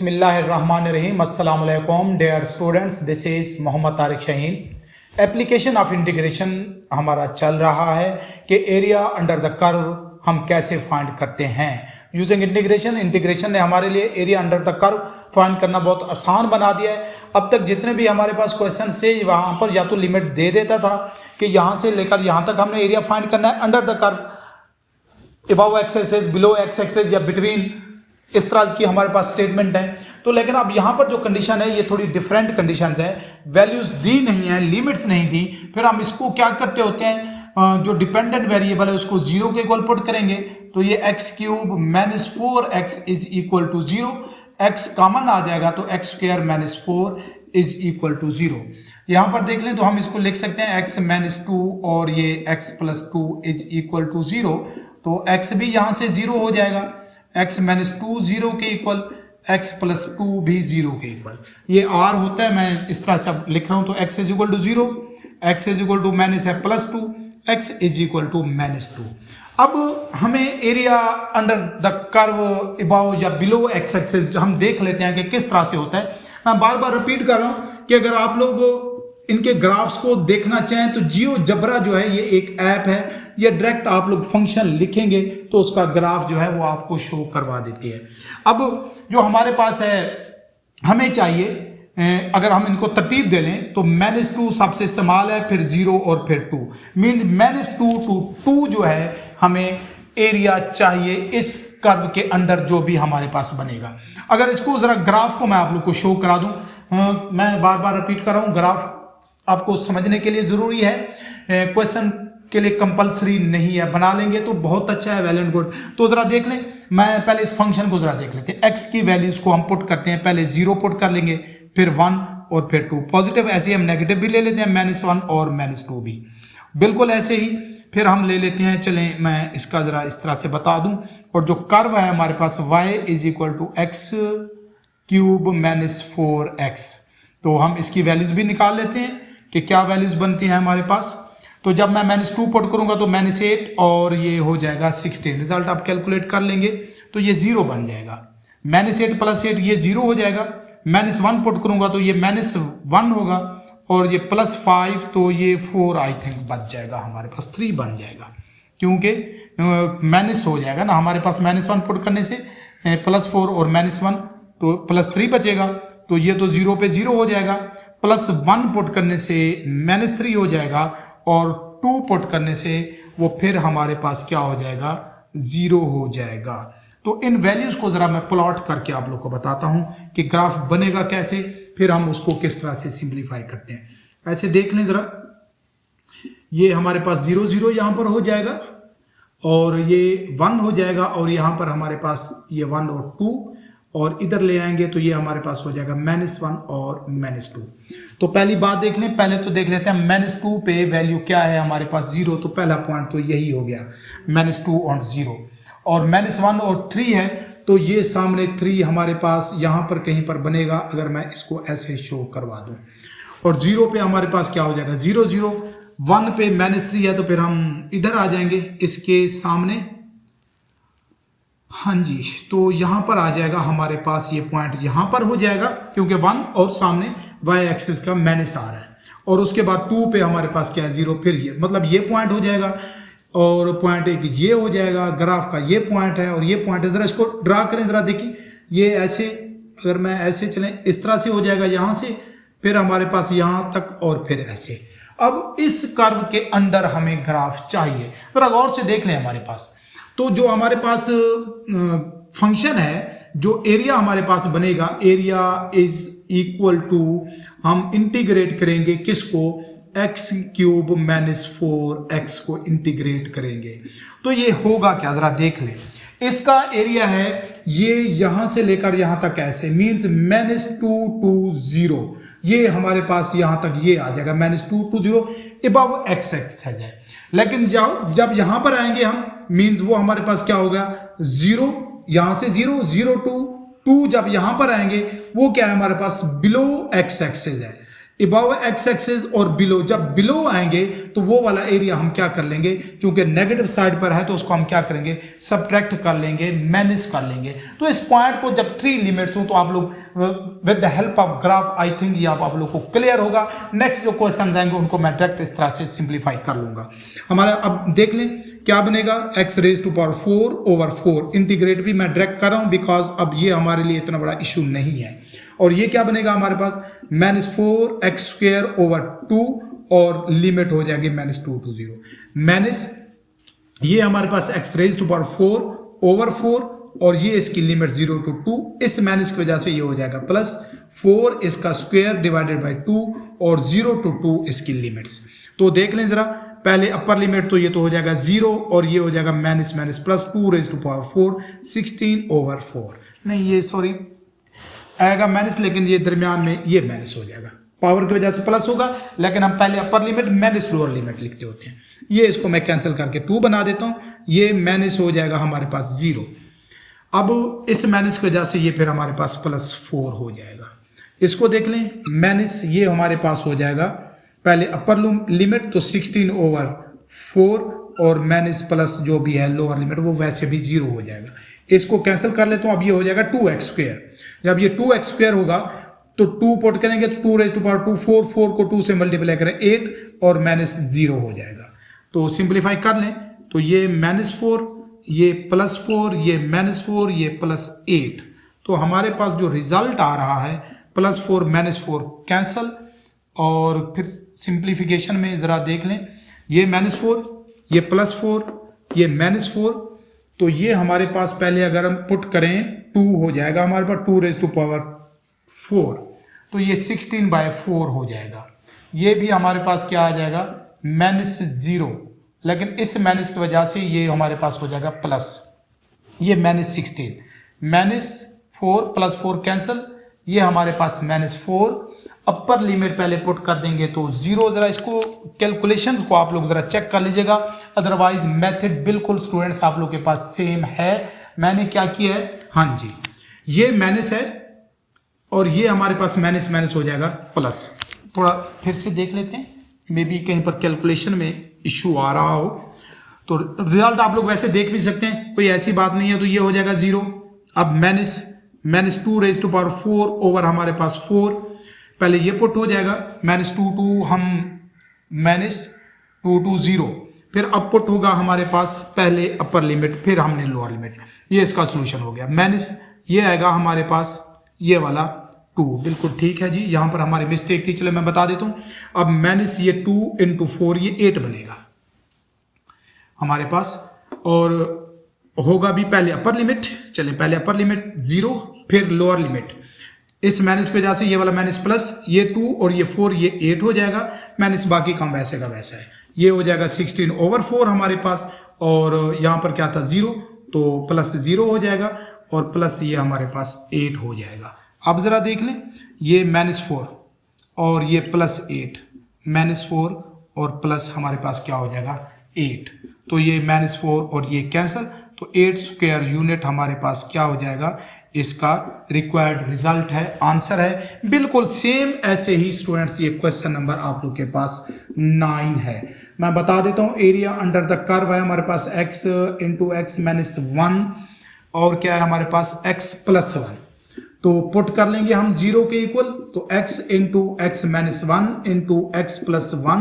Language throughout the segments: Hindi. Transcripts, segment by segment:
बिस्मिल्लाहिर्रहमानिर्रहीम अस्सलाम वालेकुम dear students, this is Mohammad Tariq Shaheen. Application of integration हमारा चल रहा है कि एरिया अंडर द कर्व हम कैसे फाइंड करते हैं यूजिंग इंटीग्रेशन। इंटीग्रेशन ने हमारे लिए area under the curve find करना बहुत आसान बना दिया है। अब तक जितने भी हमारे पास क्वेश्चन थे वहाँ पर या तो लिमिट दे देता था कि यहाँ से लेकर यहाँ तक हमने एरिया फाइंड करना है under the curve, above x axis, below x axis या बिटवीन, इस तरह की हमारे पास स्टेटमेंट है। तो लेकिन अब यहाँ पर जो कंडीशन है ये थोड़ी डिफरेंट कंडीशन है, वैल्यूज दी नहीं है, लिमिट्स नहीं दी। फिर हम इसको क्या करते होते हैं, जो डिपेंडेंट वेरिएबल है उसको जीरो के इक्वल पुट करेंगे। तो ये x cube minus 4x is equal to 0, x common आ जाएगा तो x square minus 4 is equal to 0। यहाँ पर देख लें तो हम इसको लिख सकते हैं एक्स माइनस 2 और ये x plus 2 is equal to 0। तो एक्स भी यहाँ से 0 हो जाएगा, x माइनस 2 0 के इक्वल, x प्लस 2 भी 0 के इक्वल। ये r होता है, मैं इस तरह से अब लिख रहा हूं। तो x is equal to 0, x is equal to minus है plus 2, x is equal to minus 2। अब हमें area under the curve above या बिलो एक्स एक्सिस हम देख लेते हैं कि किस तरह से होता है। मैं बार बार रिपीट कर रहा हूं कि अगर आप लोग इनके ग्राफ्स को देखना चाहें तो जियोजेब्रा जो है ये एक ऐप है, ये डायरेक्ट आप लोग फंक्शन लिखेंगे तो उसका ग्राफ जो है वो आपको शो करवा देती है। अब जो हमारे पास है हमें चाहिए, अगर हम इनको तरतीब दे लें तो -2 सबसे स्मॉल है, फिर 0 और फिर 2, मीन -2 to 2 जो है हमें एरिया चाहिए इस कर्व के अंडर जो भी हमारे पास बनेगा। अगर इसको जरा ग्राफ को मैं आप लोग को शो करा दूं, मैं बार बार रिपीट कर रहा हूं, ग्राफ आपको समझने के लिए जरूरी है, क्वेश्चन के लिए कंपलसरी नहीं है, बना लेंगे तो बहुत अच्छा है, वेल एंड गुड। तो जरा देख लें, मैं पहले इस फंक्शन को जरा देख लेते हैं। एक्स की वैल्यूज को हम पुट करते हैं, पहले 0 पुट कर लेंगे, फिर 1 और फिर 2, पॉजिटिव ऐसे हम नेगेटिव भी ले लेते हैं, -1 और -2 भी बिल्कुल ऐसे ही। फिर हम ले लेते हैं, चलें मैं इसका जरा इस तरह से बता दूं, और जो कर्व है हमारे पास y is equal to x cube -4x, तो हम इसकी वैल्यूज भी निकाल लेते हैं कि क्या वैल्यूज बनती हैं हमारे पास। तो जब मैं -2 पुट करूंगा तो -8 और ये हो जाएगा 16, रिजल्ट आप कैलकुलेट कर लेंगे तो ये 0 बन जाएगा। -8 + 8 ये 0 हो जाएगा, -1 पुट करूंगा तो ये -1 होगा, और ये +5 तो ये 4 आई थिंक बच जाएगा, हमारे पास 3 बन जाएगा, क्योंकि माइनस हो जाएगा ना हमारे पास, -1 पुट करने से +4 और -1 तो +3 बचेगा, तो ये तो 0 पे 0 हो जाएगा, +1 पुट करने से -3 हो जाएगा, और 2 पुट करने से वो फिर हमारे पास क्या हो जाएगा, 0 हो जाएगा। तो इन वैल्यूज को जरा मैं प्लॉट करके आप लोग को बताता हूं कि ग्राफ बनेगा कैसे, फिर हम उसको किस तरह से सिंप्लीफाई करते हैं। ऐसे देख लें जरा, ये हमारे पास 0 0 यहां पर हो जाएगा, और ये 1 हो जाएगा, और यहां पर हमारे पास ये 1 और 2, और इधर ले आएंगे तो ये हमारे पास हो जाएगा -1 और -2। तो पहली बात देख लें, पहले तो देख लेते हैं -2 पे वैल्यू क्या है हमारे पास, 0, तो पहला पॉइंट तो यही हो गया, -2 और 0, और -1 और 3 है, तो ये सामने 3 हमारे पास यहाँ पर कहीं पर बनेगा, अगर मैं इसको ऐसे शो करवा दूं। और 0 पे हमारे पास क्या हो जाएगा, 0 0, 1 पे -3 है, तो फिर हम इधर आ जाएंगे इसके सामने, हाँ जी, तो यहाँ पर आ जाएगा हमारे पास, ये पॉइंट यहाँ पर हो जाएगा, क्योंकि 1 और सामने y एक्सिस का माइनस आ रहा है, और उसके बाद 2 पे हमारे पास क्या है, 0, फिर ये मतलब ये पॉइंट हो जाएगा, और पॉइंट एक ये हो जाएगा, ग्राफ का ये पॉइंट है, और ये पॉइंट है। जरा इसको ड्रा करें, जरा देखिए, ये ऐसे अगर मैं ऐसे चलें इस तरह से हो जाएगा यहाँ से, फिर हमारे पास यहाँ तक, और फिर ऐसे। अब इस कर्व के अंडर हमें ग्राफ चाहिए, जरा गौर से देख लें हमारे पास। तो जो हमारे पास फंक्शन है, जो एरिया हमारे पास बनेगा, एरिया इज इक्वल टू, हम इंटीग्रेट करेंगे किसको, एक्स क्यूब -4x को इंटीग्रेट करेंगे, तो ये होगा क्या, जरा देख लें। इसका एरिया है ये यहां से लेकर यहां तक ऐसे, मीन्स -2 to 0, ये हमारे पास यहां तक ये आ जाएगा, -2 to 0 अबव एक्स एक्स है जाए। लेकिन जब यहां पर आएंगे हम, मीन्स वो हमारे पास क्या होगा, 0, यहां से 0 0 to 2, जब यहां पर आएंगे वो क्या है हमारे पास, बिलो एक्स एक्सिस है, अबव एक्स एक्सिस और बिलो, जब बिलो आएंगे तो वो वाला एरिया हम क्या कर लेंगे, क्योंकि नेगेटिव साइड पर है तो उसको हम क्या करेंगे, सब्ट्रैक्ट कर लेंगे, माइनस कर लेंगे। तो इस पॉइंट को जब 3 लिमिट्स हो तो आप लोग with the help of graph, I think ये आप लोग को क्लियर होगा। नेक्स्ट जो क्वेश्चन आएंगे उनको मैं डायरेक्ट इस तरह से सिंप्लीफाई कर लूंगा। हमारा अब देख लें क्या बनेगा, x raise to power 4 over 4, integrate भी मैं डायरेक्ट कर रहा हूं बिकॉज अब ये हमारे लिए इतना बड़ा इशू नहीं है। और ये क्या बनेगा हमारे पास, -4x² ओवर 2 और लिमिट हो जाएगी -2 to 0। माइनस ये हमारे पास x raise to power 4 over 4 और ये इसकी लिमिट 0 to 2, इस माइनस की वजह से ये हो जाएगा प्लस 4 इसका स्क्वायर डिवाइडेड बाय 2 और 0 to 2 इसकी लिमिट्स। तो देख लें जरा, पहले अपर लिमिट तो ये तो हो जाएगा 0 और ये हो जाएगा minus minus plus 2 raise to power 4 16 over 4, नहीं ये सॉरी आएगा माइनस, लेकिन ये दरमियान में ये माइनस हो जाएगा, पावर की वजह से प्लस होगा, लेकिन हम पहले upper limit minus lower limit लिखते होते हैं। ये इसको मैं कैंसिल करके 2 बना देता हूँ, ये माइनस हो जाएगा हमारे पास 0। अब इस माइनस की वजह से ये फिर हमारे पास +4 हो जाएगा। इसको देख लें, माइनस ये हमारे पास हो जाएगा पहले अपर लिमिट तो 16 ओवर 4 और माइनस प्लस जो भी है लोअर लिमिट वो वैसे भी 0 हो जाएगा। इसको कैंसिल कर लेता हूँ, अब ये हो जाएगा 2x²। जब ये 2x² होगा तो 2 पुट करेंगे तो 2 रेज टू पावर 2 4, 4 को 2 से मल्टीप्लाई करें 8 और -0 हो जाएगा। तो सिंप्लीफाई कर लें तो ये -4, ये +4, ये -4, ये +8। तो हमारे पास जो रिजल्ट आ रहा है +4 -4 कैंसल, और फिर सिंप्लीफिकेशन में ज़रा देख लें, ये -4, ये +4, ये -4, तो ये हमारे पास पहले अगर हम पुट करें 2 हो जाएगा हमारे पास 2 रेज टू पावर 4, तो ये 16/4 हो जाएगा। ये भी हमारे पास क्या आ जाएगा -0, लेकिन इस माइनस की वजह से ये हमारे पास हो जाएगा प्लस, ये -16, -4 +4 कैंसिल, ये हमारे पास -4। अपर लिमिट पहले पुट कर देंगे तो 0। जरा इसको कैलकुलेशंस को आप लोग जरा चेक कर लीजिएगा, अदरवाइज मेथड बिल्कुल स्टूडेंट्स आप लोग के पास सेम है। मैंने क्या किया है, हाँ जी ये माइनस है और ये हमारे पास माइनस माइनस हो जाएगा प्लस। थोड़ा फिर से देख लेते हैं, मे बी कहीं पर कैलकुलेशन में इशू आ रहा हो, तो रिजल्ट आप लोग वैसे देख भी सकते हैं, कोई ऐसी बात नहीं है। तो ये हो जाएगा 0। अब -2 रेज टू पावर 4 ओवर हमारे पास 4, पहले ये पुट हो जाएगा -2 हम -2 to 0, फिर अब पुट होगा हमारे पास पहले अपर लिमिट फिर हमने लोअर लिमिट, ये इसका सोल्यूशन हो गया। माइनस ये आएगा हमारे पास ये वाला 2, बिल्कुल ठीक है जी, यहाँ पर हमारी मिस्टेक थी, चलो मैं बता देता हूँ। अब माइनस ये 2 × 4 ये 8 बनेगा हमारे पास, और होगा भी पहले अपर लिमिट, चलें पहले अपर लिमिट 0 फिर लोअर लिमिट, इस माइनस की वजह से ये वाला माइनस प्लस, ये 2 और ये 4 ये 8 हो जाएगा, माइनस बाकी कम वैसे का वैसा है, ये हो जाएगा 16 ओवर 4 हमारे पास, और यहाँ पर क्या था 0 तो +0 हो जाएगा और प्लस ये हमारे पास 8 हो जाएगा। अब ज़रा देख लें, ये -4 और ये +8, -4 और प्लस हमारे पास क्या हो जाएगा 8, तो ये -4 और ये कैंसिल, तो 8 स्क्वायर यूनिट हमारे पास क्या हो जाएगा, इसका रिक्वायर्ड रिजल्ट है, आंसर है। बिल्कुल सेम ऐसे ही स्टूडेंट्स ये क्वेश्चन नंबर आप लोग के पास 9 है। मैं बता देता हूँ, एरिया अंडर द कर्व है हमारे पास x × x - 1 और क्या है हमारे पास x + 1, तो पुट कर लेंगे हम 0 के इक्वल, तो x × x - 1 × x + 1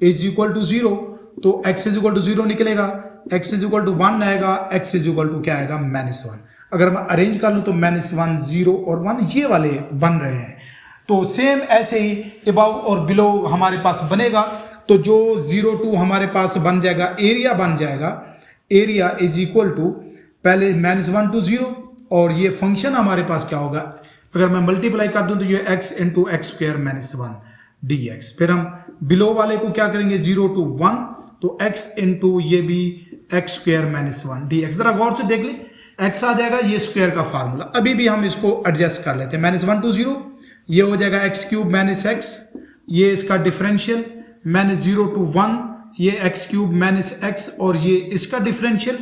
= 0, तो x = 0 निकलेगा, x = 1 आएगा, x = क्या आएगा -1। अगर मैं अरेंज कर लूँ तो -1 0 और 1 ये वाले बन रहे हैं, तो सेम ऐसे ही अबव और बिलो हमारे पास बनेगा। तो जो 0 to हमारे पास बन जाएगा, एरिया बन जाएगा, एरिया = पहले -1 to 0 और ये फंक्शन हमारे पास क्या होगा, अगर मैं मल्टीप्लाई कर दूं तो ये x × x² - 1 dx। फिर हम बिलो वाले को क्या करेंगे 0 to 1, तो x × ये भी x² - 1 dx। जरा गौर से देख लें, x आ जाएगा, ये स्क्वायर का फार्मूला, अभी भी हम इसको एडजस्ट कर लेते हैं, -1 to 0 ये हो जाएगा x³ - x, ये इसका डिफरेंशियल, -0 to 1 ये x³ - x और ये इसका डिफरेंशियल।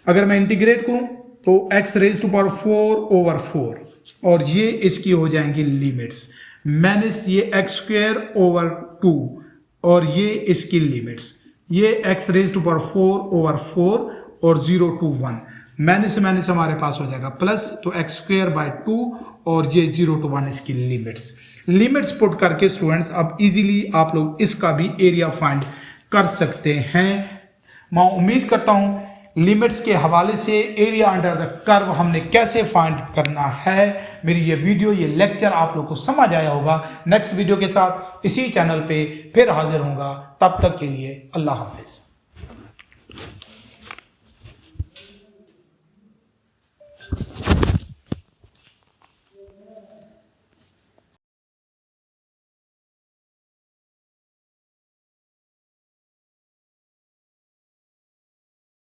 अगर मैं इंटीग्रेट करूं तो x raise to power 4 over 4 और ये इसकी हो जाएंगी लिमिट्स। माइनस ये एक्स स्क्वायर ओवर 2 और ये इसकी लिमिट्स, ये x raise to power 4 over 4 और 0 to 1, माइनस से माइनस हमारे पास हो जाएगा प्लस, तो एक्स स्क्वायर बाय 2 और ये 0 to 1 इसकी लिमिट्स पुट करके स्टूडेंट्स अब इजीली आप लोग इसका भी एरिया फाइंड कर सकते हैं। मैं उम्मीद करता हूं लिमिट्स के हवाले से एरिया अंडर द कर्व हमने कैसे फाइंड करना है, मेरी ये वीडियो ये लेक्चर आप लोग को समझ आया होगा। नेक्स्ट वीडियो के साथ इसी चैनल पे फिर हाजिर होऊंगा, तब तक के लिए अल्लाह हाफिज।